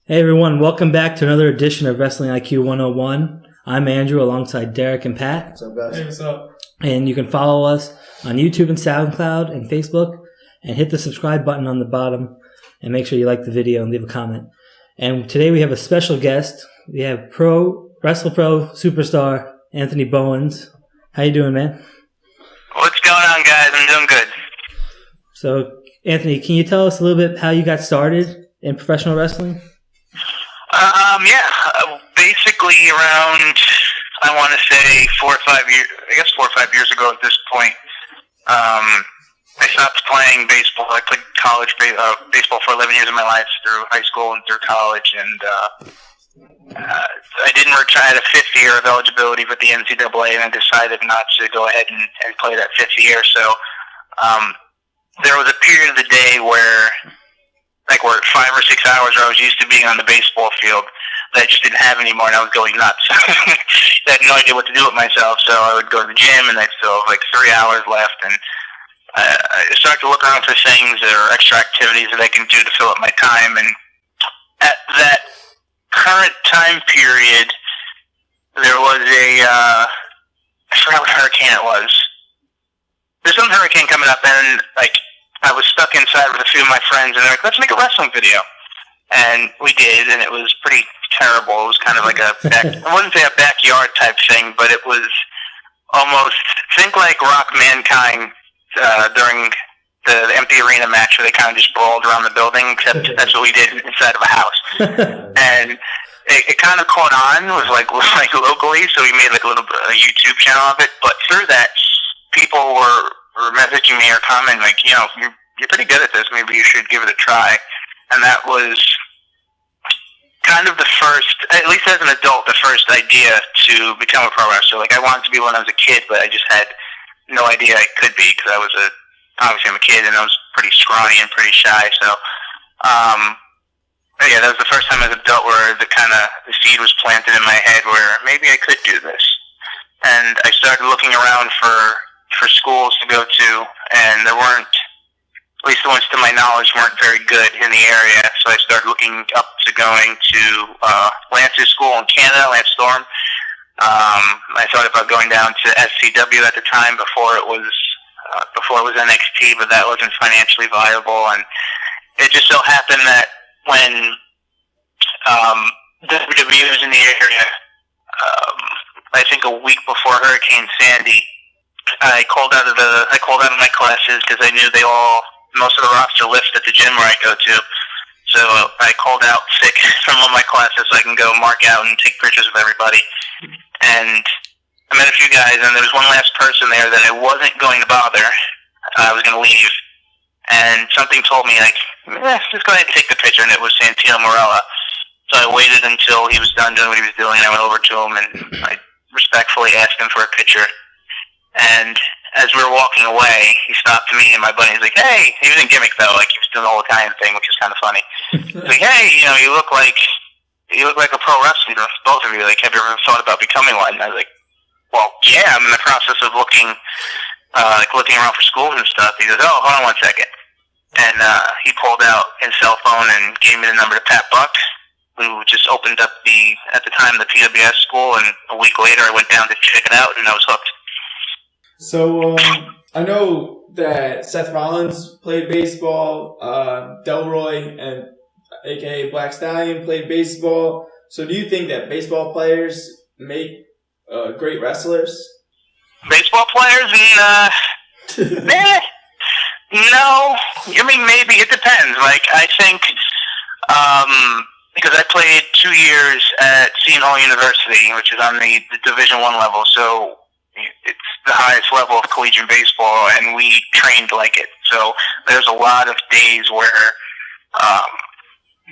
Hey everyone, welcome back to another edition of Wrestling IQ 101. I'm Andrew alongside Derek and Pat. What's up, guys? Hey, what's up? And you can follow us on YouTube and SoundCloud and Facebook and hit the subscribe button on the bottom and make sure you like the video and leave a comment. And today we have a special guest. We have Wrestle Pro superstar Anthony Bowens. How you doing, man? What's going on, guys? I'm doing good. So, Anthony, can you tell us a little bit how you got started in professional wrestling? Basically around, I want to say 4 or 5 years ago at this point, I stopped playing baseball. I played college baseball for 11 years of my life through high school and through college, and I didn't retire. I had a fifth year of eligibility with the NCAA, and I decided not to go ahead and play that fifth year. So there was a period of the day where 5 or 6 hours where I was used to being on the baseball field that I just didn't have anymore, and I was going nuts. I had no idea what to do with myself, so I would go to the gym, and I'd still have 3 hours left, and I started to look around for things or extra activities that I can do to fill up my time, and at that current time period, there was I forgot what hurricane it was. There's some hurricane coming up, and I was stuck inside with a few of my friends, and they're like, let's make a wrestling video. And we did, and it was pretty terrible. It was kind of like I wouldn't say a backyard type thing, but it was almost, think like Rock Mankind during the empty arena match where they kind of just brawled around the building, except that's what we did inside of a house. And it kind of caught on, was like locally, so we made a YouTube channel of it. But through that, people were messaging me or commenting you're pretty good at this, maybe you should give it a try. And that was kind of the first, at least as an adult, the first idea to become a pro wrestler. I wanted to be when I was a kid, but I just had no idea I could be, because obviously I'm a kid and I was pretty scrawny and pretty shy. So that was the first time as an adult where the seed was planted in my head where maybe I could do this. And I started looking around for schools to go to, and there weren't, at least the ones to my knowledge, weren't very good in the area. So I started looking up to going to Lance's school in Canada, Lance Storm. I thought about going down to SCW at the time before it was NXT, but that wasn't financially viable. And it just so happened that when WWE was in the area, I think a week before Hurricane Sandy, I called out of my classes because I knew most of the roster lifts at the gym where I go to. So I called out sick from all my classes so I can go mark out and take pictures of everybody. And I met a few guys, and there was one last person there that I wasn't going to bother. I was going to leave. And something told me, just go ahead and take the picture, and it was Santino Marella. So I waited until he was done doing what he was doing, and I went over to him, and I respectfully asked him for a picture. And as we were walking away, he stopped me and my buddy. He's like, "Hey," he was in gimmick though, he was doing the whole Italian thing, which is kind of funny. He's like, "Hey, you look like a pro wrestler, both of you. Have you ever thought about becoming one?" And I was like, "Well, yeah, I'm in the process of looking around for schools and stuff." He goes, "Oh, hold on 1 second," and he pulled out his cell phone and gave me the number to Pat Buck, who just opened up at the time the PWS school, and a week later I went down to check it out, and I was hooked. So, I know that Seth Rollins played baseball, Delroy, and a.k.a. Black Stallion, played baseball. So do you think that baseball players make great wrestlers? Baseball players? No. Maybe. It depends. I think, because I played 2 years at Seton Hall University, which is on the Division I level, so it's the highest level of collegiate baseball, and we trained like it. So there's a lot of days where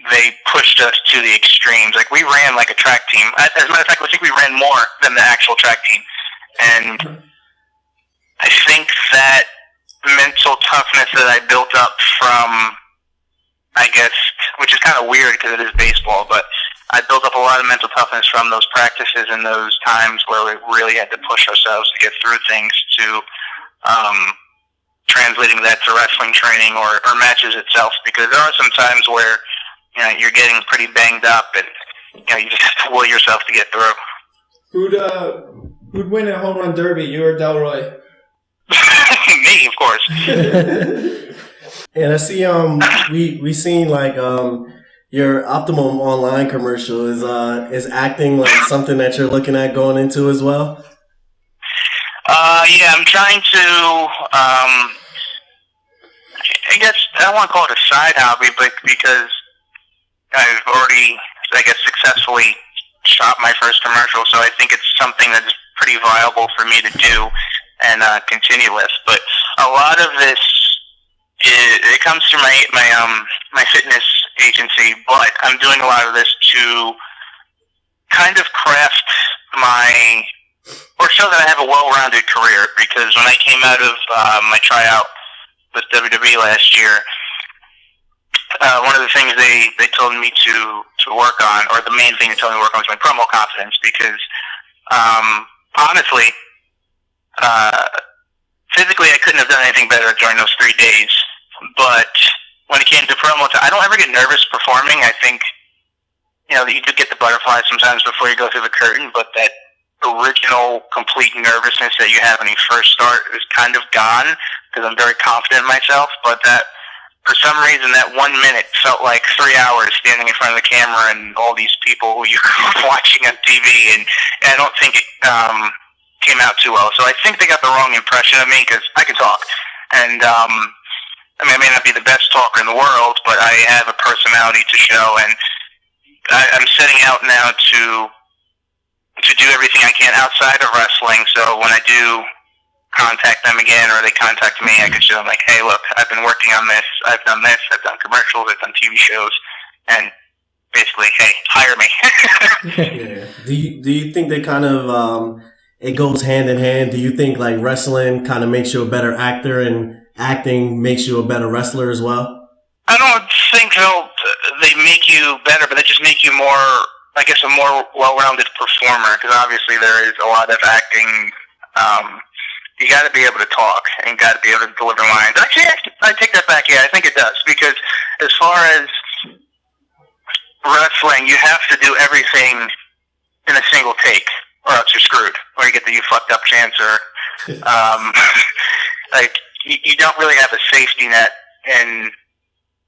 they pushed us to the extremes. We ran like a track team. As a matter of fact, I think we ran more than the actual track team. And I think that mental toughness that I built up from, I guess, which is kind of weird because it is baseball, but I built up a lot of mental toughness from those practices and those times where we really had to push ourselves to get through things to translating that to wrestling training or matches itself, because there are some times where you're getting pretty banged up, and you just have to will yourself to get through. Who'd win a home run derby, you or Delroy? Me, of course. And I see we seen like your Optimum Online commercial is acting like something that you're looking at going into as well. Yeah, I'm trying to. I guess I don't want to call it a side hobby, but because I've already, I guess, successfully shot my first commercial, so I think it's something that's pretty viable for me to do and continue with. But a lot of this it comes through my fitness agency, but I'm doing a lot of this to kind of craft or show that I have a well-rounded career, because when I came out of my tryout with WWE last year, one of the things they told me to work on, or the main thing they told me to work on, was my promo confidence, because honestly, physically I couldn't have done anything better during those 3 days, but when it came to promo time, I don't ever get nervous performing. I think, that you do get the butterflies sometimes before you go through the curtain, but that original complete nervousness that you have when you first start is kind of gone, because I'm very confident in myself. But that, for some reason, that 1 minute felt like 3 hours standing in front of the camera and all these people who you're watching on TV, and I don't think it came out too well. So I think they got the wrong impression of me, because I can talk, and I may not be the best talker in the world, but I have a personality to show, and I'm setting out now to do everything I can outside of wrestling. So when I do contact them again, or they contact me, I can show them, like, hey, look, I've been working on this, I've done commercials, I've done TV shows, and basically, hey, hire me. Yeah. Do you think they kind of it goes hand in hand? Do you think like wrestling kind of makes you a better actor, and acting makes you a better wrestler as well? I don't think they make you better, but they just make you more, I guess, a more well-rounded performer, because obviously there is a lot of acting. You got to be able to talk, and you got to be able to deliver lines. Actually, I take that back. Yeah, I think it does, because as far as wrestling, you have to do everything in a single take, or else you're screwed, or you get the "you fucked up" chance, or like you don't really have a safety net, and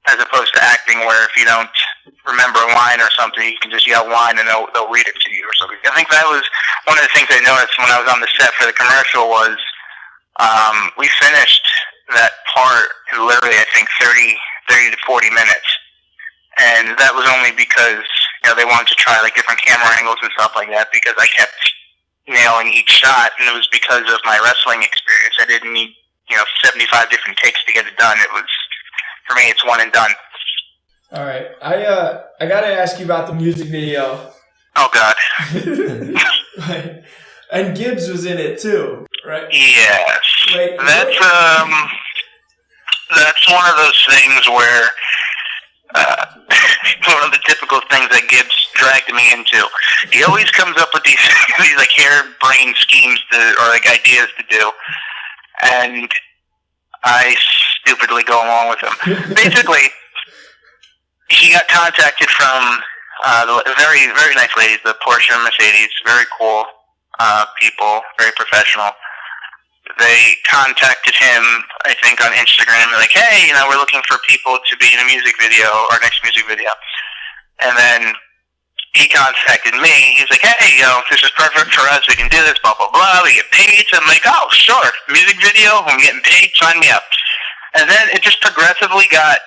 as opposed to acting, where if you don't remember a line or something, you can just yell line and they'll read it to you or something. I think that was one of the things I noticed when I was on the set for the commercial was we finished that part in literally, I think, 30 to 40 minutes. And that was only because, they wanted to try like different camera angles and stuff like that, because I kept nailing each shot, and it was because of my wrestling experience. I didn't need, 75 different takes to get it done. It was, for me, it's one and done. All right. I got to ask you about the music video. Oh, God. And Gibbs was in it, too, right? Yes. That's one of those things where one of the typical things that Gibbs dragged me into. He always comes up with these like harebrained schemes or like ideas to do, and I stupidly go along with him. Basically, he got contacted from the very, very nice ladies, the Porsche and Mercedes, very cool people, very professional. They contacted him, I think, on Instagram, like, hey, we're looking for people to be in a music video, our next music video. And then he contacted me. He's like, hey, this is perfect for us. We can do this, blah, blah, blah. We get paid. So I'm like, oh, sure. Music video. I'm getting paid. Sign me up. And then it just progressively got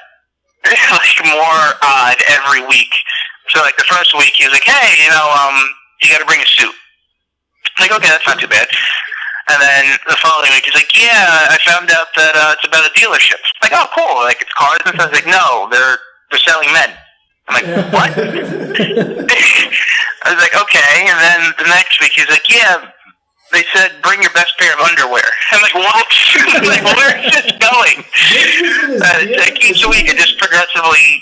like more odd every week. So like the first week, he was like, hey, you got to bring a suit. I'm like, okay, that's not too bad. And then the following week, he's like, yeah, I found out that it's about a dealership. I'm like, oh, cool. Like, it's cars and stuff. I was like, no, they're selling men. I'm like, what? I was like, okay. And then the next week, he's like, yeah, they said bring your best pair of underwear. I'm like, what? I'm like, where is this going? Like, each week, it just progressively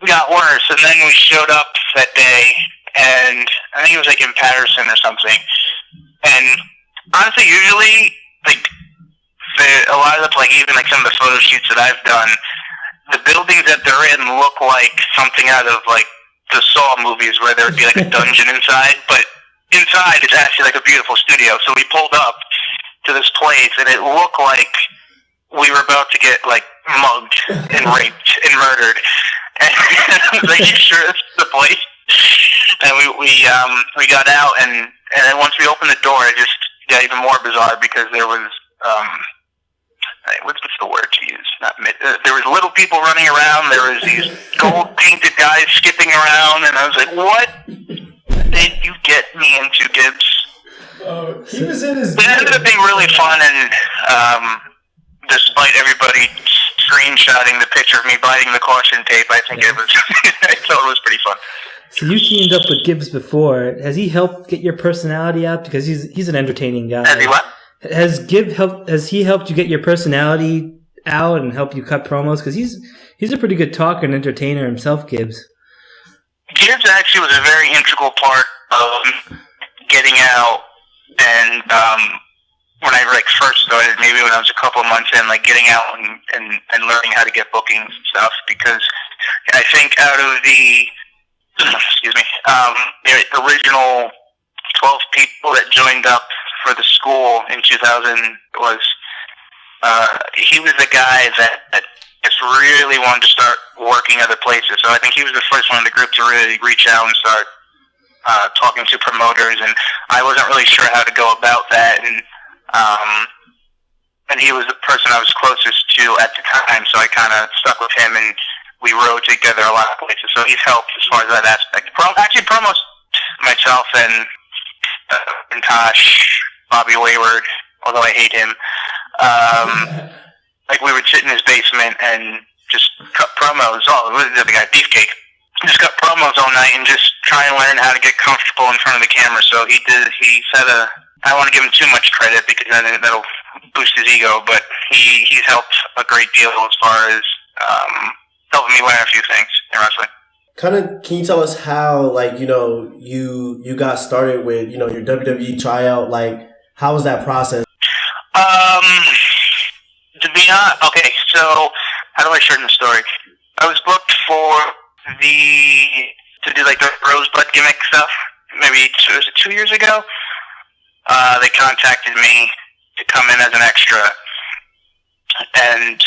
got worse. And then we showed up that day, and I think it was like in Patterson or something. And honestly, usually, like, a lot of the, like, even like some of the photo shoots that I've done, the buildings that they're in look like something out of like the Saw movies, where there would be like a dungeon inside, but inside it's actually like a beautiful studio. So we pulled up to this place, and it looked like we were about to get like mugged and raped and murdered. And I was like, "You sure this is the place?" And we got out, and then once we opened the door, it just got even more bizarre because there was what's the word to use? There was little people running around. There was these gold painted guys skipping around, and I was like, "What did you get me into, Gibbs?" He was in his. It ended up being really fun, and despite everybody screenshotting the picture of me biting the caution tape, I think it was. I thought it was pretty fun. So you teamed up with Gibbs before. Has he helped get your personality out? Because he's an entertaining guy. Has he what? Has he helped you get your personality out and help you cut promos? Because he's a pretty good talker and entertainer himself, Gibbs. Gibbs actually was a very integral part of getting out, and when I like first started, maybe when I was a couple of months in, like getting out and learning how to get bookings and stuff. Because I think out of the the original 12 people that joined up for the school in 2000 was he was the guy that just really wanted to start working other places. So I think he was the first one in the group to really reach out and start talking to promoters, and I wasn't really sure how to go about that, and he was the person I was closest to at the time, so I kind of stuck with him, and we rode together a lot of places. So he's helped as far as that aspect. Actually, promos myself and Tosh, Bobby Wayward, although I hate him. Like we would sit in his basement and just cut promos. What was the other guy? Beefcake. Just cut promos all night and just try and learn how to get comfortable in front of the camera. So he said I don't want to give him too much credit because then that'll boost his ego, but he's helped a great deal as far as helping me learn a few things in wrestling. Kind of, can you tell us how, like, you got started with, your WWE tryout? Like, how was that process? To be honest, okay, so how do I shorten the story? I was booked to do like the Rosebud gimmick stuff. Maybe was it 2 years ago? They contacted me to come in as an extra, and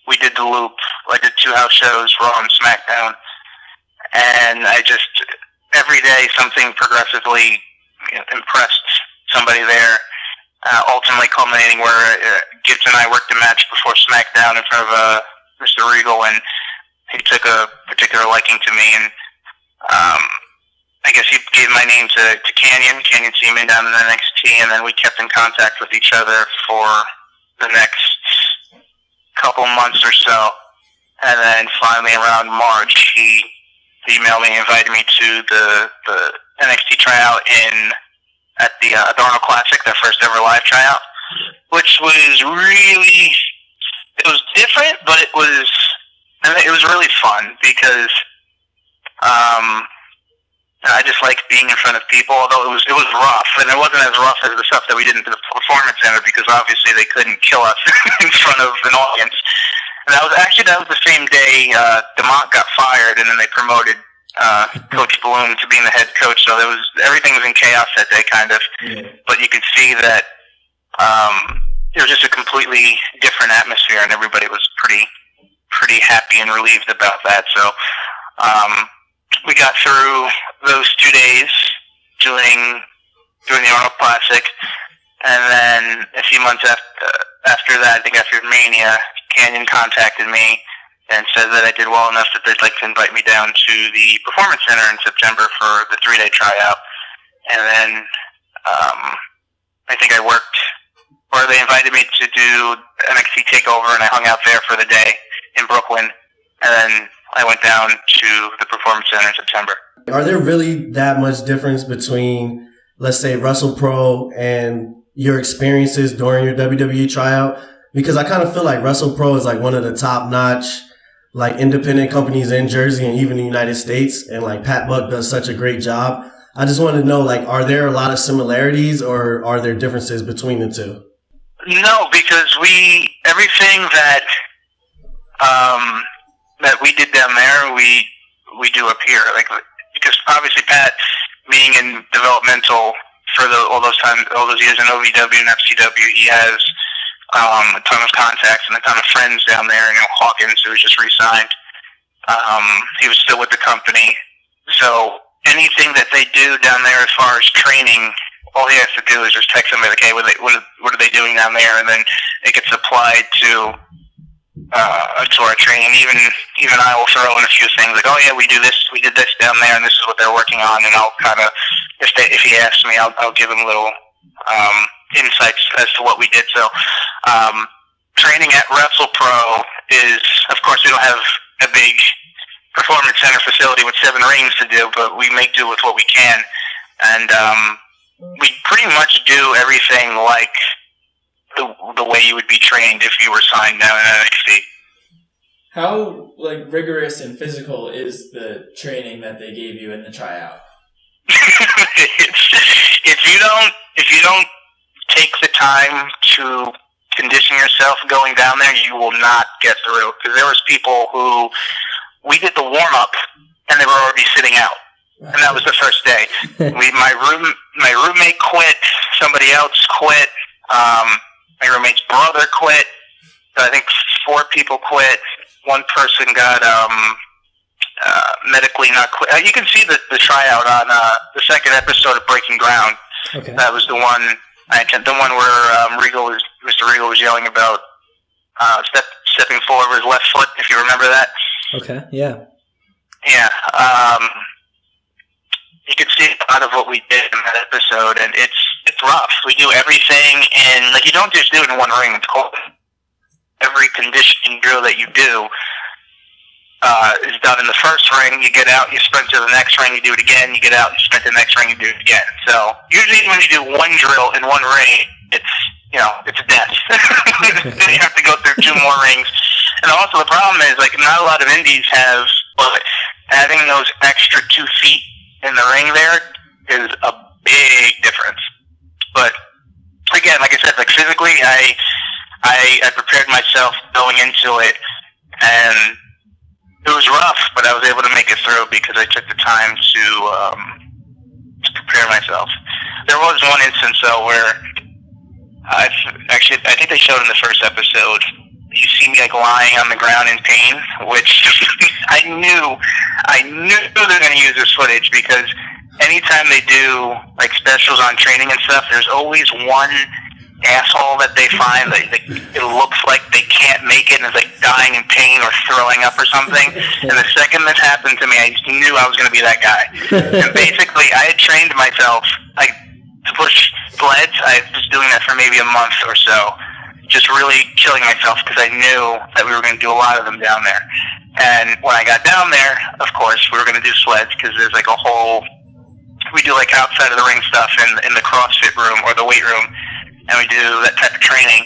we did the loop. I did 2 house shows, Raw and SmackDown, and I just every day something progressively impressed somebody there. Ultimately culminating where Gibbs and I worked a match before SmackDown in front of Mr. Regal, and he took a particular liking to me, and I guess he gave my name to Canyon Seaman down in NXT, and then we kept in contact with each other for the next couple months or so, and then finally around March he emailed me and invited me to the NXT tryout at the Darnold Classic, their first ever live tryout, which was it was different, but it was really fun because I just like being in front of people, although it was rough, and it wasn't as rough as the stuff that we did in the Performance Center because obviously they couldn't kill us in front of an audience. And that was the same day DeMont got fired, and then they promoted Coach Bloom to being the head coach. So everything was in chaos that day, kind of. Yeah. But you could see that it was just a completely different atmosphere, and everybody was pretty happy and relieved about that. So we got through those 2 days doing the Arnold Classic, and then a few months after that, I think after Mania, Canyon contacted me and said that I did well enough that they'd like to invite me down to the Performance Center in September for the 3-day tryout. And then I think I worked, or they invited me to do NXT TakeOver, and I hung out there for the day in Brooklyn. And then I went down to the Performance Center in September. Are there really that much difference between, let's say, Wrestle Pro and your experiences during your WWE tryout? Because I kind of feel like Wrestle Pro is like one of the top-notch like independent companies in Jersey and even the United States, and like Pat Buck does such a great job. I just want to know, like, are there a lot of similarities or are there differences between the two? No, because everything that that we did down there, we do up here. Like, because obviously Pat, being in developmental for all those years in OVW and FCW, he has a ton of contacts and a ton of friends down there. You know, Hawkins, who was just re-signed, he was still with the company. So anything that they do down there as far as training, all he has to do is just text somebody like, hey, what are they doing down there? And then it gets applied to our training. Even I will throw in a few things like, oh yeah, we did this down there, and this is what they're working on. And I'll kind of, if he asks me, I'll give him little insights as to what we did. So training at Wrestle Pro is, of course, we don't have a big performance center facility with 7 rings to do, but we make do with what we can. And we pretty much do everything like the way you would be trained if you were signed down in NXT. How rigorous and physical is the training that they gave you in the tryout? If you don't take the time to condition yourself going down there, you will not get through. Because there was people who, we did the warm up and they were already sitting out. And that was the first day. My roommate quit. Somebody else quit. My roommate's brother quit. So I think 4 people quit. One person got medically not quit. You can see the tryout on the second episode of Breaking Ground. Okay. That was the one where Mr. Regal was yelling about stepping forward with his left foot. If you remember that. Okay. Yeah. Yeah. You can see a lot of what we did in that episode, and it's rough. We do everything in, you don't just do it in one ring. It's called, every conditioning drill that you do is done in the first ring. You get out, you sprint to the next ring, you do it again, you get out, you sprint to the next ring, you do it again. So usually when you do one drill in one ring, it's death. Then you have to go through 2 more rings. And also the problem is, not a lot of indies have, but having those extra 2 feet in the ring there is a big difference. But again, like I said, physically, I prepared myself going into it, and it was rough, but I was able to make it through because I took the time to prepare myself. There was one instance though where I think they showed in the first episode. You see me lying on the ground in pain, which I knew they're going to use this footage because anytime they do specials on training and stuff, there's always one asshole that they find that it looks like they can't make it and is dying in pain or throwing up or something. And the second this happened to me, I knew I was going to be that guy. And basically, I had trained myself to push sleds. I was doing that for maybe a month or so. Just really killing myself because I knew that we were going to do a lot of them down there. And when I got down there, of course, we were going to do sleds because there's we do outside of the ring stuff in the CrossFit room or the weight room, and we do that type of training.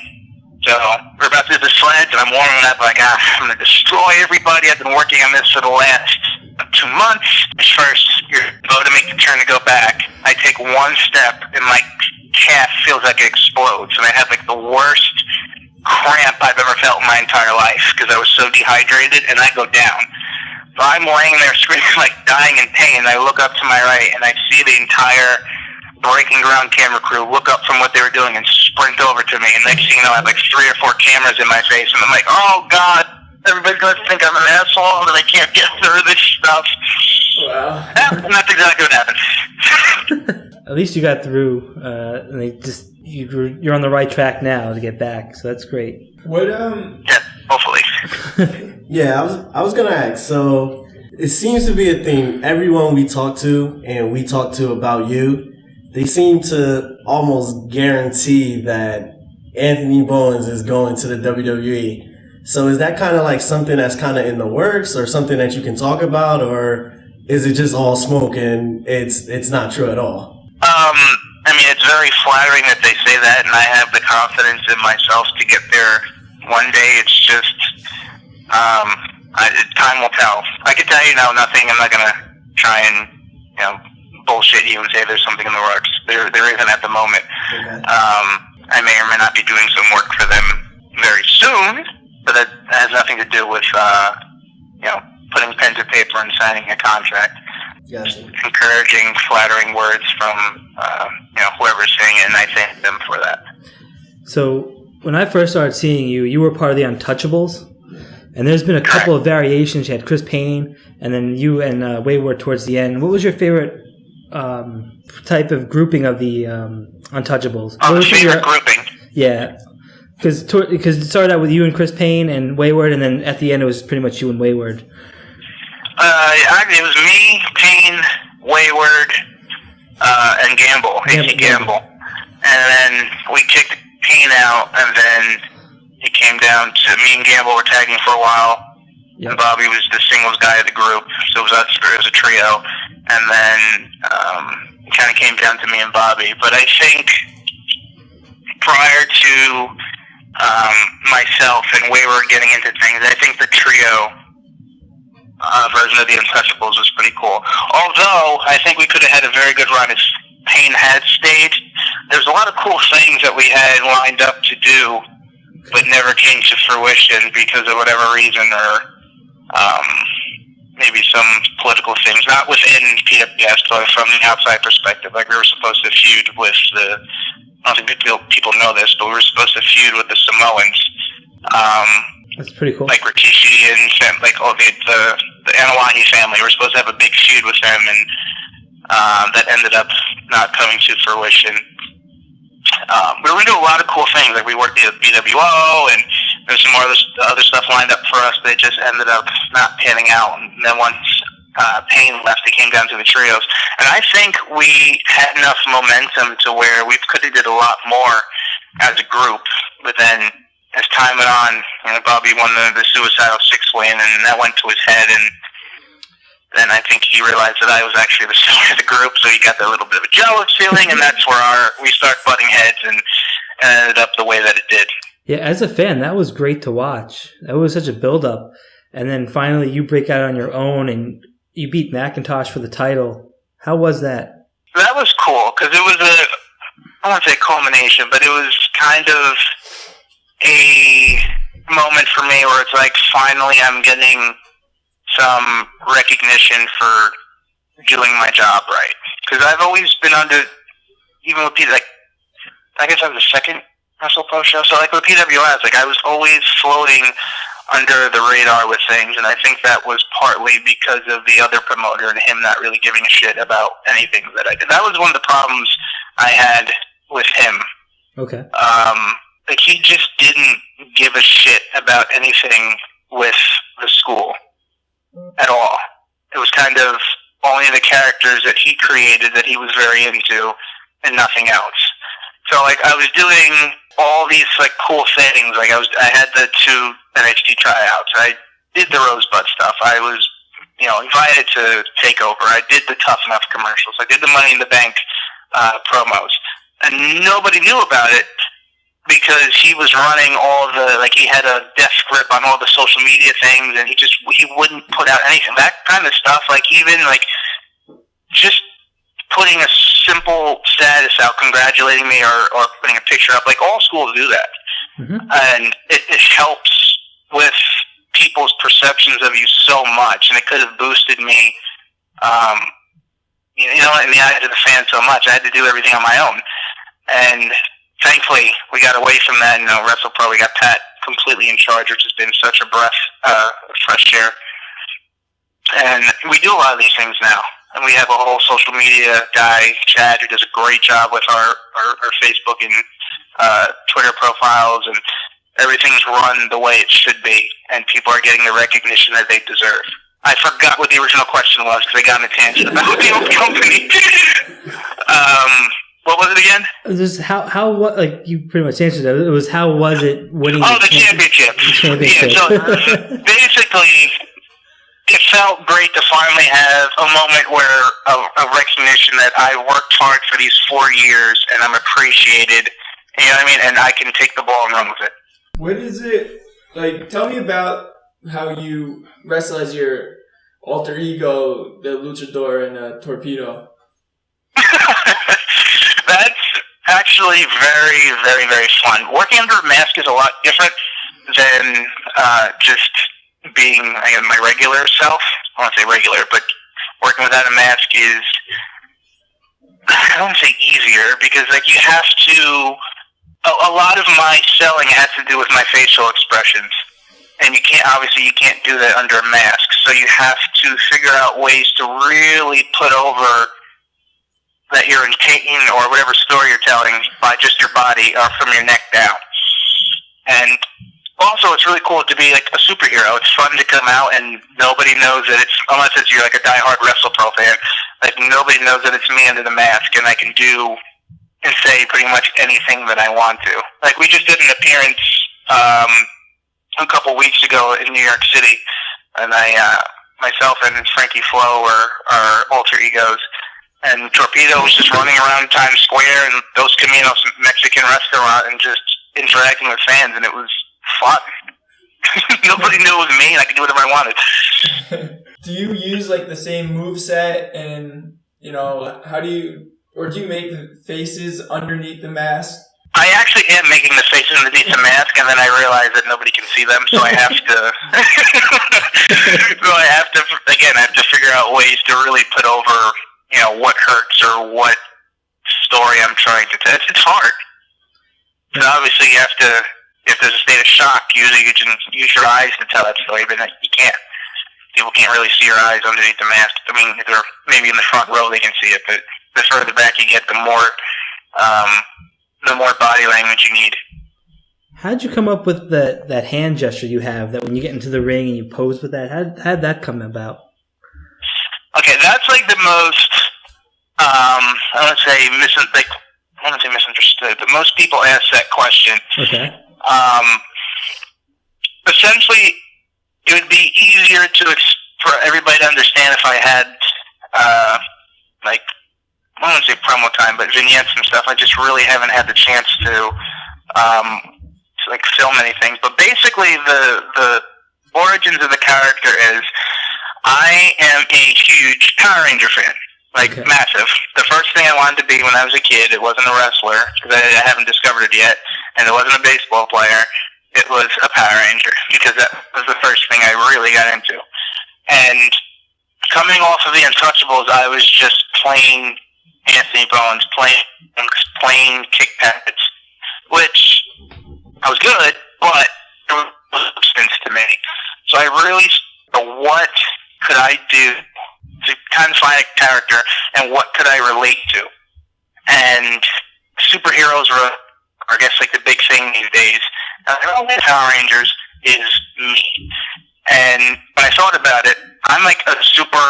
So we're about to do the sleds, and I'm warming up I'm going to destroy everybody. I've been working on this for the last 2 months. First, you're about to make the turn to go back. I take one step, and my calf feels like it explodes, and I have the worst cramp I've ever felt in my entire life because I was so dehydrated, and I go down. So I'm laying there screaming, dying in pain. I look up to my right, and I see the entire Breaking Ground camera crew look up from what they were doing and sprint over to me. And next thing you know, I have 3 or 4 cameras in my face, and I'm like, oh God, everybody's going to think I'm an asshole and I can't get through this stuff. Wow. And that's exactly what happened. At least you got through, and you're on the right track now to get back, so that's great. What Yeah, hopefully. Yeah, I was gonna ask. So it seems to be a thing. Everyone we talk to about you, they seem to almost guarantee that Anthony Bowens is going to the WWE. So is that kind of something that's kind of in the works, or something that you can talk about, or is it just all smoke and it's not true at all? It's very flattering that they say that, and I have the confidence in myself to get there one day. It's just, time will tell. I can tell you now nothing. I'm not going to try and, bullshit you and say there's something in the works. There isn't at the moment. Okay. I may or may not be doing some work for them very soon, but that has nothing to do with putting pen to paper and signing a contract. Gotcha. Encouraging, flattering words from whoever's saying it, and I thank them for that. So when I first started seeing you, you were part of the Untouchables, and there's been a couple of variations. You had Chris Payne, and then you and Wayward towards the end. What was your favorite type of grouping of the Untouchables? The favorite grouping? Yeah. Because it started out with you and Chris Payne and Wayward, and then at the end it was pretty much you and Wayward. It was me, Payne, Wayward, and Gamble, AC Gamble. And then we kicked Payne out, and then it came down to me and Gamble were tagging for a while. Yep. And Bobby was the singles guy of the group, so it was a trio. And then it kind of came down to me and Bobby. But I think prior to myself and Wayward getting into things, I think the trio version of the Untouchables was pretty cool. Although, I think we could have had a very good run as Payne had staged. There's a lot of cool things that we had lined up to do, but never came to fruition because of whatever reason, or maybe some political things, not within PWS, but from the outside perspective. Like, we were supposed to feud with I don't think people know this, but we were supposed to feud with the Samoans. That's pretty cool. Like Rikishi and the Anawahi family. We were supposed to have a big feud with them, and that ended up not coming to fruition. We were going to do a lot of cool things. Like, we worked the BWO, and there's some more other stuff lined up for us that just ended up not panning out. And then once Payne left, it came down to the trios. And I think we had enough momentum to where we could have did a lot more as a group. But then, as time went on, Bobby won the suicidal six-way, and that went to his head. And then I think he realized that I was actually the star of the group, so he got that little bit of a jealous feeling, and that's where we started butting heads, and ended up the way that it did. Yeah, as a fan, that was great to watch. That was such a build-up. And then finally you break out on your own, and you beat McIntosh for the title. How was that? That was cool, because it was I don't want to say culmination, but it was kind of a moment for me where it's like, finally I'm getting some recognition for doing my job right. Because I've always been under, even with Peter, I guess I was the second Wrestle Pro show, so with PWS, I was always floating under the radar with things, and I think that was partly because of the other promoter and him not really giving a shit about anything that I did. That was one of the problems I had with him. Okay. He just didn't give a shit about anything with the school at all. It was kind of only the characters that he created that he was very into, and nothing else. So I was doing all these cool things. I had the 2 NXT tryouts. I did the Rosebud stuff. I was invited to Takeover. I did the Tough Enough commercials. I did the Money in the Bank promos, and nobody knew about it because he was running all the he had a death grip on all the social media things, and he wouldn't put out anything. That kind of stuff, even just putting a simple status out, congratulating me, or putting a picture up. All schools do that. Mm-hmm. And it helps with people's perceptions of you so much, and it could have boosted me, in the eyes of the fans so much. I had to do everything on my own. And thankfully, we got away from that. Wrestle Pro, we got Pat completely in charge, which has been such a breath of fresh air. And we do a lot of these things now. And we have a whole social media guy, Chad, who does a great job with our Facebook and Twitter profiles, and everything's run the way it should be, and people are getting the recognition that they deserve. I forgot what the original question was because I got on a tangent about the old company. What was it again? Just what you pretty much answered it. It was how was it winning the championship. Yeah, so basically, it felt great to finally have a moment where a recognition that I worked hard for these 4 years and I'm appreciated, and I can take the ball and run with it. What is it, tell me about how you wrestle as your alter ego, the Luchador and Torpedo. That's actually very, very, very fun. Working under a mask is a lot different than just being my regular self. I won't say regular, but working without a mask is, I don't say easier, because like you have to, a lot of my selling has to do with my facial expressions. And you can't do that under a mask. So you have to figure out ways to really put over that you're intaking or whatever story you're telling by just your body or from your neck down. And also, it's really cool to be like a superhero. It's fun to come out and nobody knows that it's, unless it's you're like a diehard WrestlePro fan, like nobody knows that it's me under the mask, and I can do and say pretty much anything that I want to. Like we just did an appearance a couple weeks ago in New York City, and myself and Frankie Flo are alter egos, and Torpedo was just running around Times Square and Dos Caminos Mexican restaurant and just interacting with fans, and it was fun. Nobody knew it was me, and I could do whatever I wanted. Do you use like the same moveset, and how do you make the faces underneath the mask? I actually am making the faces underneath the mask, and then I realize that nobody can see them, so I have to. I have to figure out ways to really put over, what hurts or what story I'm trying to tell. It's hard. So obviously, you have to. If there's a state of shock, usually you can use your eyes to tell that story, but you can't. People can't really see your eyes underneath the mask. I mean, if they're maybe in the front row, they can see it, but the further back you get, the more body language you need. How'd you come up with that hand gesture you have, that when you get into the ring and you pose with that? How'd that come about? Okay, that's like the most, I want to say misunderstood, but most people ask that question. Okay. Essentially, it would be easier for everybody to understand if I had, I don't want to say promo time, but vignettes and stuff. I just really haven't had the chance to film anything. But basically, the origins of the character is I am a huge Power Ranger fan. Massive. The first thing I wanted to be when I was a kid, it wasn't a wrestler, because I haven't discovered it yet, and it wasn't a baseball player. It was a Power Ranger, because that was the first thing I really got into. And coming off of the Untouchables, I was just plain Anthony Bowens, plain kick pads, which I was good, but there was substance to me. So I really thought, what could I do to kind of find a character, and what could I relate to? And superheroes are, I guess, like the big thing these days. And Power Rangers is me. And when I thought about it, I'm like a super,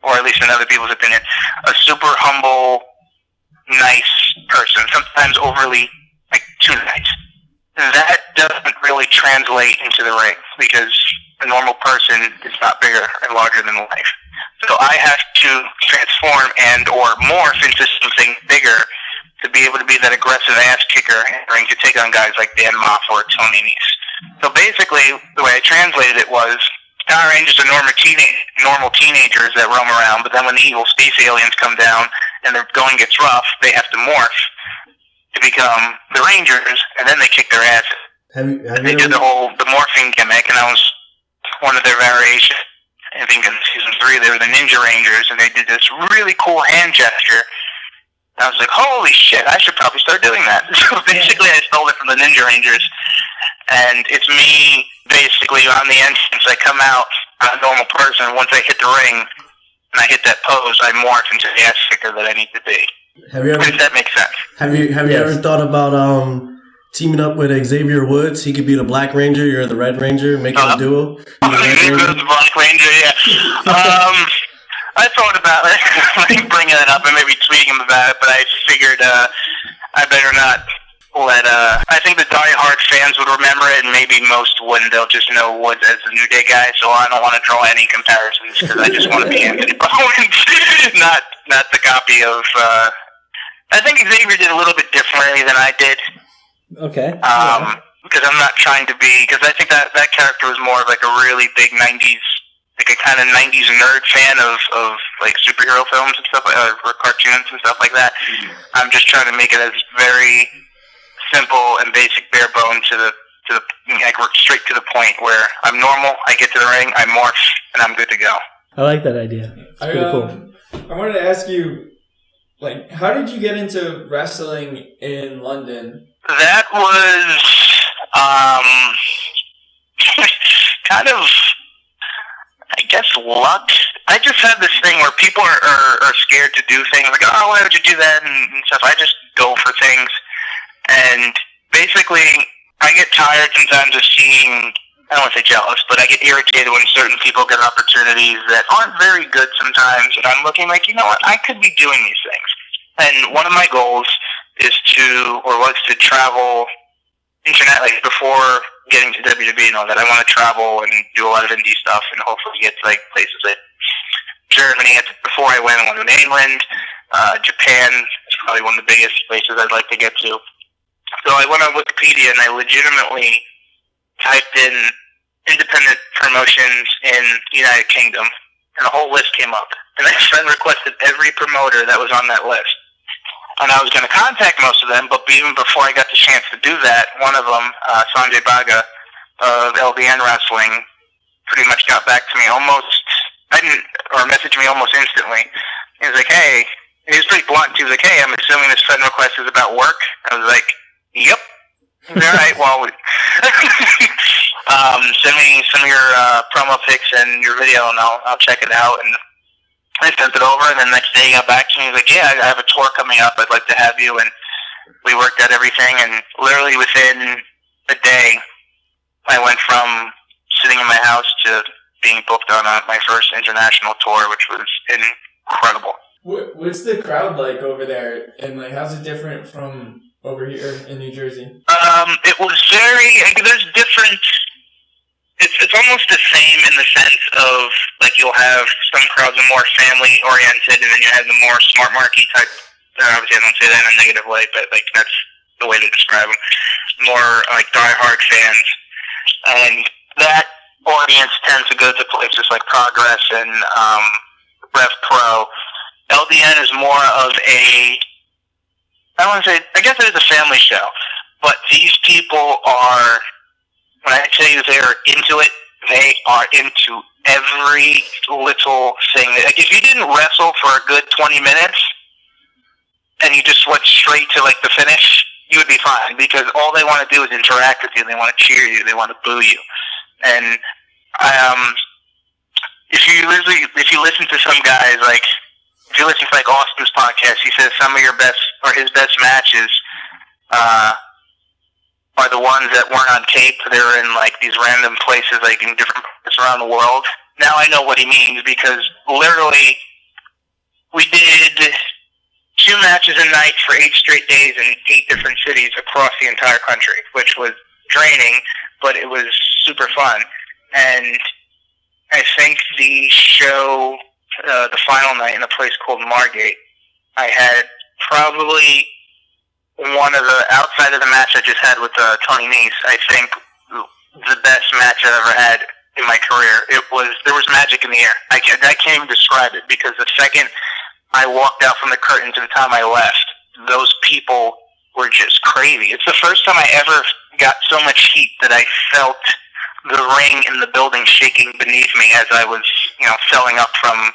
or at least in other people's opinion, a super humble, nice person. Sometimes overly, too nice. That doesn't really translate into the ring, because a normal person is not bigger and larger than life. So I have to transform and or morph into something bigger to be able to be that aggressive ass kicker in the ring to take on guys like Dan Moff or Tony Nese. So basically, the way I translated it was, Power Rangers are normal teenagers that roam around, but then when the evil space aliens come down and the going gets rough, they have to morph to become the Rangers, and then they kick their asses. They did the morphing gimmick, and that was one of their variations. I think in season 3 they were the Ninja Rangers, and they did this really cool hand gesture. And I was like, holy shit, I should probably start doing that. So basically I stole it from the Ninja Rangers, and it's me basically on the entrance. I come out, I'm a normal person. Once I hit the ring and I hit that pose, I morph into the ass kicker that I need to be. If that makes sense. Have you ever thought about teaming up with Xavier Woods? He could be the Black Ranger, you're the Red Ranger, making a duo. The Black Ranger, yeah. I thought about bringing it up and maybe tweeting him about it, but I figured I better not let. I think the die-hard fans would remember it, and maybe most wouldn't. They'll just know Woods as the New Day guy, so I don't want to draw any comparisons, because I just want to be Anthony Bowens, not the copy of. I think Xavier did a little bit differently than I did. Okay. Because I'm not trying to be, because I think that character was more of like a really big 90s, like a kind of 90s nerd fan of like superhero films and stuff, or cartoons and stuff like that. I'm just trying to make it as very simple and basic, bare bone to straight to the point where I'm normal. I get to the ring, I morph, and I'm good to go. I like that idea. It's pretty cool. I wanted to ask you, like, how did you get into wrestling in London? That was kind of, I guess, luck. I just had this thing where people are scared to do things. Like, oh, why would you do that and stuff. I just go for things. And basically, I get tired sometimes of seeing, I don't want to say jealous, but I get irritated when certain people get opportunities that aren't very good sometimes. And I'm looking like, you know what, I could be doing these things. And one of my goals was to travel internet, like before getting to WWE and all that. I want to travel and do a lot of indie stuff and hopefully get to like places like Germany. Before I went to England, Japan is probably one of the biggest places I'd like to get to. So I went on Wikipedia and I legitimately typed in independent promotions in the United Kingdom, and a whole list came up. And I friend requested every promoter that was on that list. And I was going to contact most of them, but even before I got the chance to do that, one of them, Sanjay Baga of LDN Wrestling, pretty much got back to me messaged me almost instantly. He was like, hey, he was pretty blunt. He was like, hey, I'm assuming this friend request is about work. I was like, yep. All right, well, send me some of your promo pics and your video, and I'll check it out. And I sent it over, and then the next day he got back to me. He was like, yeah, I have a tour coming up. I'd like to have you. And we worked out everything, and literally within a day, I went from sitting in my house to being booked on my first international tour, which was incredible. What's the crowd like over there, and like how's it different from over here in New Jersey? It was there's different. It's almost the same in the sense of, like, you'll have some crowds are more family-oriented, and then you have the more smart marky type. Obviously, I don't say that in a negative way, but, like, that's the way to describe them. More, like, die-hard fans. And that audience tends to go to places like Progress and Wrestle Pro. LDN is more of a, I guess it is a family show, but these people are, when I tell you they are into it, they are into every little thing. Like, if you didn't wrestle for a good 20 minutes and you just went straight to like the finish, you would be fine, because all they want to do is interact with you. They want to cheer you. They want to boo you. And if you listen to some guys, like if you listen to like Austin's podcast, he says some of his best matches are the ones that weren't on tape. They're in like these random places, like in different places around the world. Now I know what he means, because literally we did 2 matches a night for 8 straight days in 8 different cities across the entire country, which was draining, but it was super fun. And I think the show, the final night in a place called Margate, I had probably one of the, outside of the match I just had with Tony Nese, I think the best match I've ever had in my career. There was magic in the air. I can't even describe it, because the second I walked out from the curtain to the time I left, those people were just crazy. It's the first time I ever got so much heat that I felt the ring in the building shaking beneath me as I was, filling up from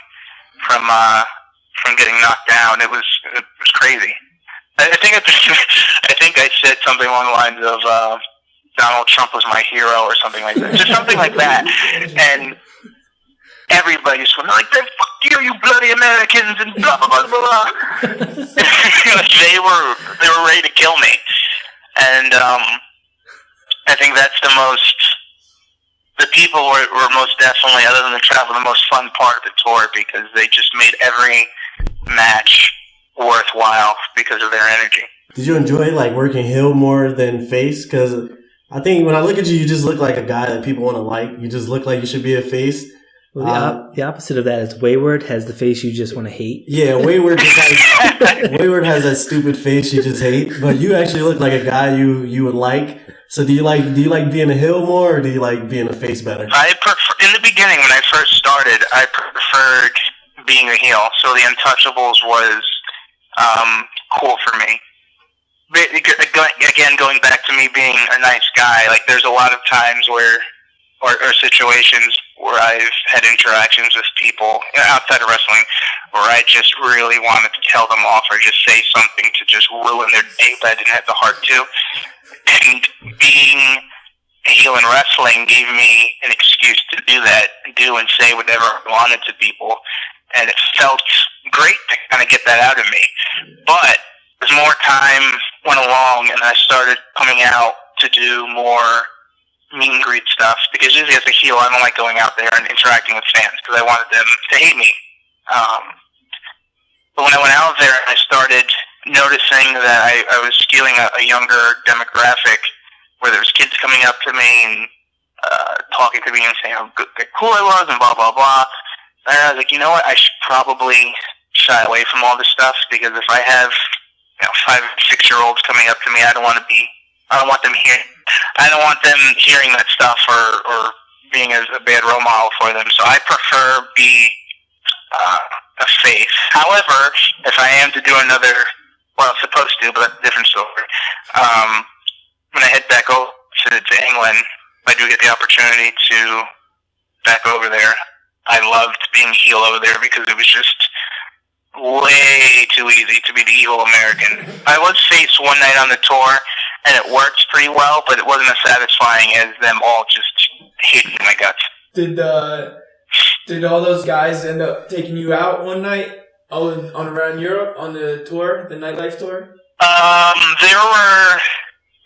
getting knocked down. It was crazy. I think I said something along the lines of Donald Trump was my hero or something like that. Just something like that. And everybody's like, fuck you bloody Americans, and blah, blah, blah, blah. They were ready to kill me. And I think that's the people were most definitely, other than the travel, the most fun part of the tour, because they just made every match worthwhile because of their energy. Did you enjoy like working heel more than face? Because I think when I look at you, you just look like a guy that people want to like. You just look like you should be a face. Well, the opposite of that is Wayward has the face you just want to hate. Yeah, Wayward has that stupid face you just hate. But you actually look like a guy you would like. So do you like being a heel more, or do you like being a face better? I prefer, in the beginning when I first started, I preferred being a heel. So the Untouchables was cool for me. again, going back to me being a nice guy, like there's a lot of times where, or situations where I've had interactions with people outside of wrestling where I just really wanted to tell them off or just say something to just ruin their day, but I didn't have the heart to. And being a heel in wrestling gave me an excuse to do that, do and say whatever I wanted to people. And it felt great to kind of get that out of me. But as more time went along and I started coming out to do more meet and greet stuff, because usually as a heel I don't like going out there and interacting with fans because I wanted them to hate me. But when I went out there, I started noticing that I was skewing a younger demographic, where there was kids coming up to me and talking to me and saying how cool I was and blah, blah, blah. And I was like, you know what, I should probably shy away from all this stuff, because if I have 5 or 6-year-olds coming up to me, I don't want them hearing that stuff or being a bad role model for them. So I prefer be a face. However, if I am to do another, well, I'm supposed to, but that's a different story. When I head back over to England, I do get the opportunity to back over there. I loved being heel over there because it was just way too easy to be the evil American. I was face one night on the tour, and it worked pretty well, but it wasn't as satisfying as them all just hating my guts. Did all those guys end up taking you out one night on around Europe on the tour, the nightlife tour?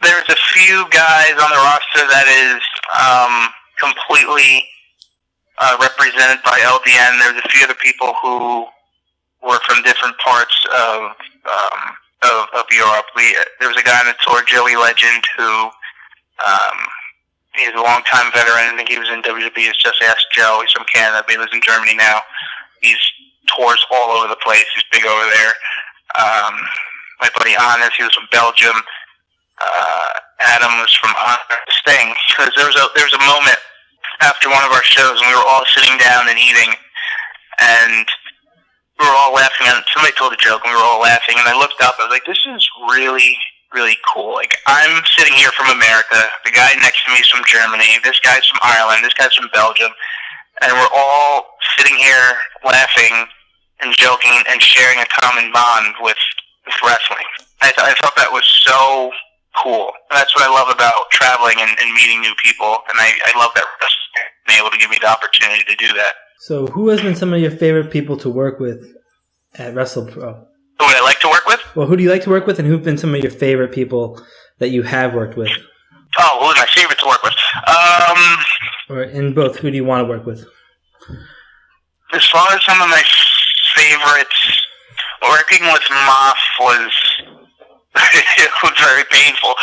There's a few guys on the roster that is completely represented by LDN. There's a few other people who were from different parts of Europe. There was a guy on the tour, Joey Legend, who he's a long-time veteran. I think he was in WWE as Just Ask Joe. He's from Canada, but he lives in Germany now. He's tours all over the place. He's big over there. My buddy Anis, he was from Belgium. Adam was from Sting. Because there was a moment after one of our shows, and we were all sitting down and eating, and we were all laughing. And somebody told a joke, and we were all laughing. And I looked up. I was like, "This is really, really cool. Like, I'm sitting here from America. The guy next to me is from Germany. This guy's from Ireland. This guy's from Belgium, and we're all sitting here laughing and joking and sharing a common bond with wrestling." I thought that was so cool. And that's what I love about traveling and meeting new people. And I love that wrestling being able to give me the opportunity to do that. So who has been some of your favorite people to work with at Wrestle Pro? Who would I like to work with? Well, who do you like to work with, and who've been some of your favorite people that you have worked with? Oh, who's my favorite to work with? Or in both, who do you want to work with? As far as some of my favorites, working with Moff was it was very painful,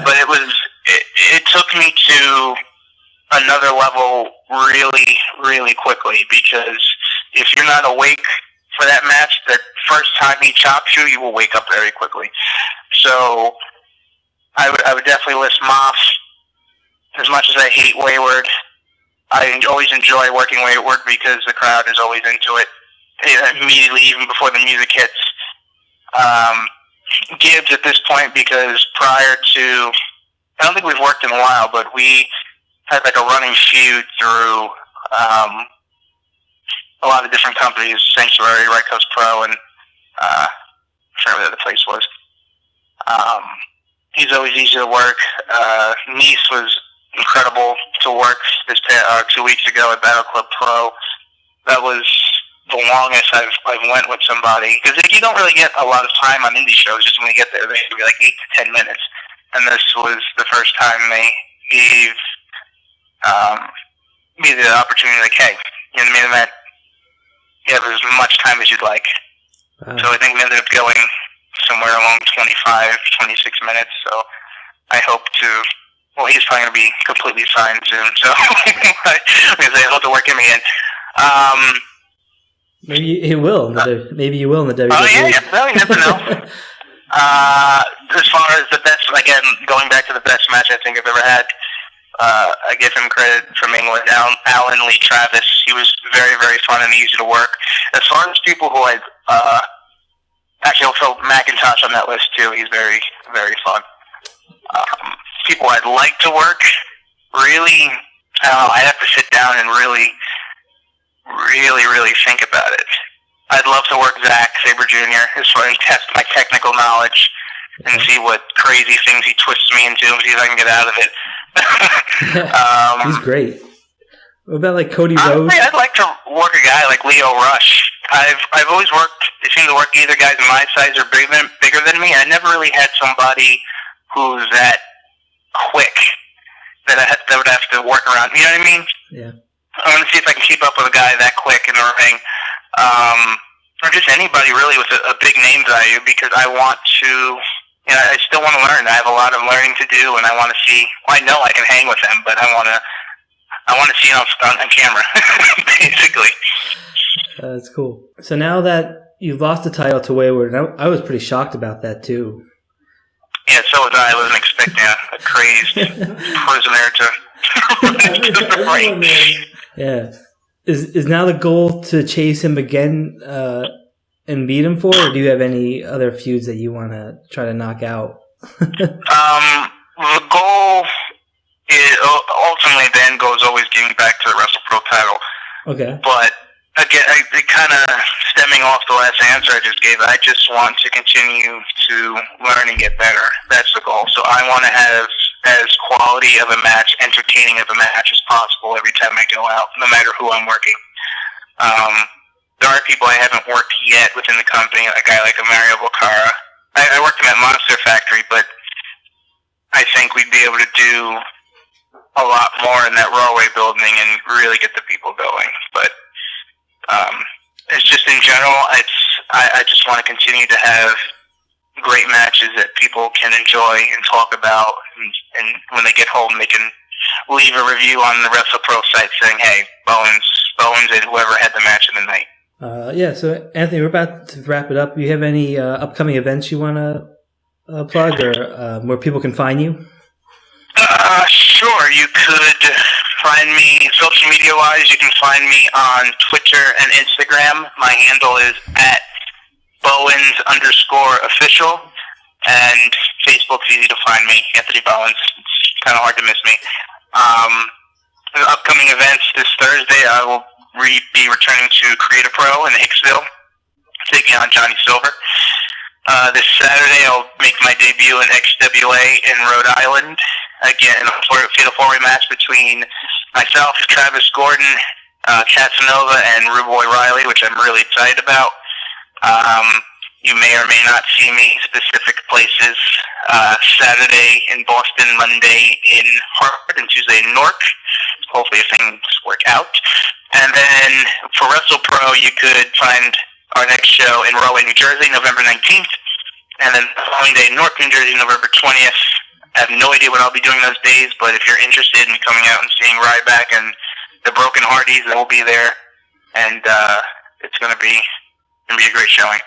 but it took me to another level really, really quickly, because if you're not awake for that match, that first time he chops you, you will wake up very quickly. So I would definitely list Moff. As much as I hate Wayward, I always enjoy working Wayward because the crowd is always into it immediately, even before the music hits. Gibbs at this point, because prior to, I don't think we've worked in a while, but we had like a running feud through a lot of different companies, Sanctuary, Right Coast Pro, and I forget what the other place was. He's always easy to work. Nese was incredible to work this 2 weeks ago at Battle Club Pro. That was the longest I've went with somebody, because you don't really get a lot of time on indie shows. Just when you get there, they can be like 8 to 10 minutes, and this was the first time they gave me the opportunity, like, hey, you're in the main event, you have as much time as you'd like. So I think we ended up going somewhere along 25, 26 minutes. So I hope to. Well, he's probably going to be completely signed soon, so I hope to work him again. Maybe he will. Maybe you will in the WWE. Oh yeah, well, you never know. As far as the best, again, going back to the best match I think I've ever had, I give him credit from England. Alan Lee Travis. He was very, very fun and easy to work. As far as people who actually also McIntosh on that list too. He's very, very fun. People I'd like to work, really, I don't know, I'd have to sit down and really, really, really think about it. I'd love to work Zack Sabre Jr. as far as test my technical knowledge and see what crazy things he twists me into and see if I can get out of it. He's great. What about like Cody Roach? I'd like to work a guy like Leo Rush. I've always worked. It seemed to work either guys my size or bigger than me. I never really had somebody who's that quick that would have to work around. You know what I mean? Yeah. I want to see if I can keep up with a guy that quick in the ring, or just anybody really with a big name value, because I want to. You know, I still want to learn. I have a lot of learning to do, and I want to see. Well, I know I can hang with them, but I want to see it on camera, basically. That's cool. So now that you've lost the title to Wayward, and I was pretty shocked about that too. Yeah, so was I. I wasn't expecting a crazed prisoner to the ring. Yeah. Is now the goal to chase him again and beat him for, or do you have any other feuds that you want to try to knock out? The goal is ultimately the end goal is always getting back to the Wrestle Pro title. Okay. But again, kind of stemming off the last answer I just gave, I just want to continue to learn and get better. That's the goal. So I want to have as quality of a match, entertaining of a match as possible every time I go out, no matter who I'm working. There are people I haven't worked yet within the company, a guy like Mario Bocara. I worked him at Monster Factory, but I think we'd be able to do a lot more in that Railway building and really get the people going. But it's just in general, I just want to continue to have great matches that people can enjoy and talk about, and when they get home, they can leave a review on the Wreslepro site saying, "Hey, Bowens and whoever had the match of the night." Yeah. So Anthony, we're about to wrap it up. Do you have any upcoming events you want to plug, or where people can find you? Sure. You could find me social media-wise. You can find me on Twitter and Instagram. My handle is @Bowens_official, and Facebook's easy to find me, Anthony Bowens. It's kind of hard to miss me. The upcoming events this Thursday, I will be returning to Create a Pro in Hicksville, taking on Johnny Silver. This Saturday, I'll make my debut in XWA in Rhode Island. Again, in a fatal four-way match between myself, Travis Gordon, Casanova, and Rude Boy Riley, which I'm really excited about. You may or may not see me specific places. Saturday in Boston, Monday in Hartford, and Tuesday in Newark. Hopefully things work out. And then for Wrestle Pro, you could find our next show in Rahway, New Jersey, November 19th. And then the following day in Newark, New Jersey, November 20th. I have no idea what I'll be doing those days, but if you're interested in coming out and seeing Ryback and the Broken Hardys, then we'll be there. And it's going to be a great showing.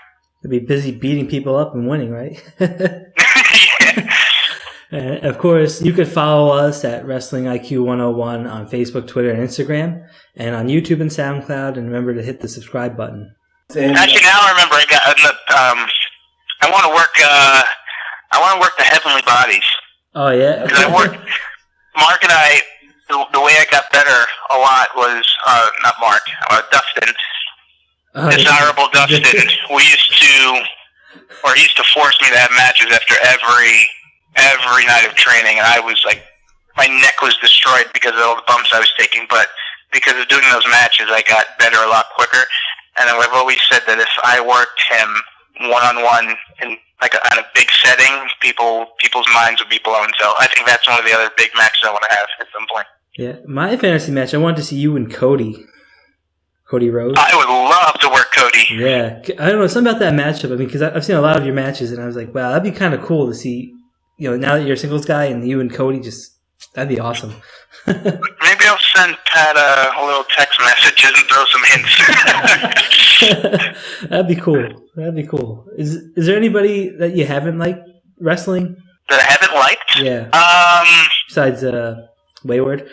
You'll be busy beating people up and winning, right? Yeah. Of course, you could follow us at Wrestling IQ 101 on Facebook, Twitter, and Instagram, and on YouTube and SoundCloud. And remember to hit the subscribe button. Actually, now I remember I want to work the Heavenly Bodies. Oh yeah. Because Mark and I, the way I got better a lot was not Mark, Dustin. Desirable Dustin. He used to force me to have matches after every night of training, and I was like, my neck was destroyed because of all the bumps I was taking. But because of doing those matches, I got better a lot quicker. And I've always said that if I worked him one-on-one in on a big setting, people's minds would be blown. So I think that's one of the other big matches I want to have at some point. Yeah, my fantasy match, I wanted to see you and Cody Roach. I would love to work Cody. Yeah, I don't know, something about that matchup. I mean, because I've seen a lot of your matches, and I was like, wow, that'd be kind of cool to see. You know, now that you're a singles guy and you and Cody, that'd be awesome. Maybe I'll send Pat a little text messages and throw some hints. That'd be cool. Is there anybody that you haven't liked wrestling? That I haven't liked? Yeah. Besides Wayward.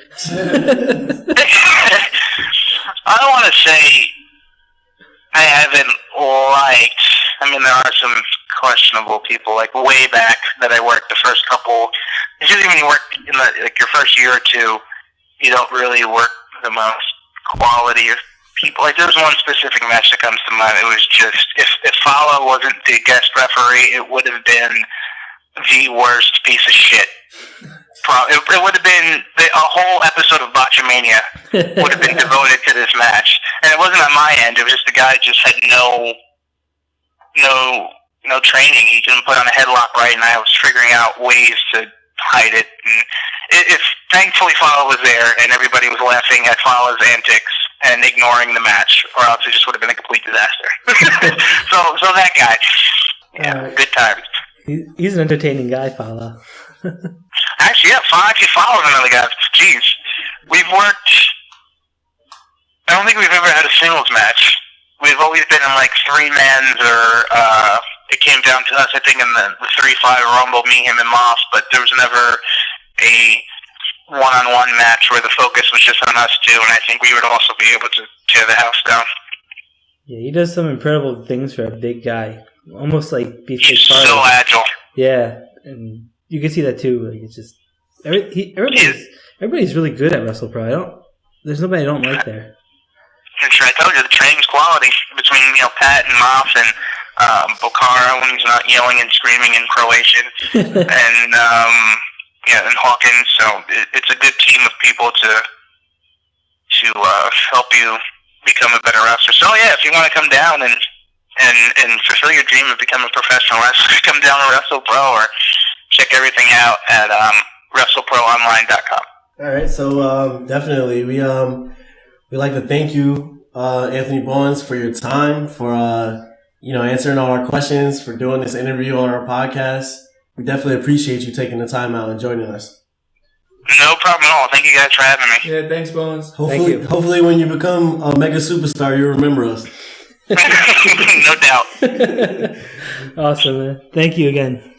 I don't want to say I haven't liked. I mean, there are some questionable people, like way back that I worked the first couple. It's usually when you work in your first year or two, you don't really work the most quality of people. Like, there's one specific match that comes to mind. It was just, if Fala wasn't the guest referee, it would have been the worst piece of shit. It would have been a whole episode of Botchamania would have been devoted to this match, and it wasn't on my end. It was just the guy just had no training. He didn't put on a headlock right, and I was figuring out ways to hide it. And if thankfully Fala was there, and everybody was laughing at Fala's antics and ignoring the match, or else it just would have been a complete disaster. so that guy, yeah, good times. He's an entertaining guy, Fala. Actually, yeah, Fala's another guy. Jeez. We've worked... I don't think we've ever had a singles match. We've always been in, like, 3-mans, or it came down to us, I think, in the 3-5 Rumble, me, him, and Moss, but there was never a one-on-one match where the focus was just on us two, and I think we would also be able to tear the house down. Yeah, he does some incredible things for a big guy. Almost like He's so agile. Yeah, and you can see that too. Like, it's just everybody's really good at Wrestle Pro. There's nobody I don't like there. I told you the training's quality between Pat and Moff and Bokara when he's not yelling and screaming in Croatian, and and Hawkins. So it's a good team of people to help you become a better wrestler. So yeah, if you want to come down and fulfill your dream of becoming a professional wrestler, come down to Wrestle Pro or check everything out at WrestleProOnline.com. All right, so definitely we'd like to thank you, Anthony Bowens, for your time, for answering all our questions, for doing this interview on our podcast. We definitely appreciate you taking the time out and joining us. No problem at all. Thank you guys for having me. Yeah, thanks, Bones. Hopefully when you become a mega superstar, you remember us. No doubt. Awesome, man. Thank you again.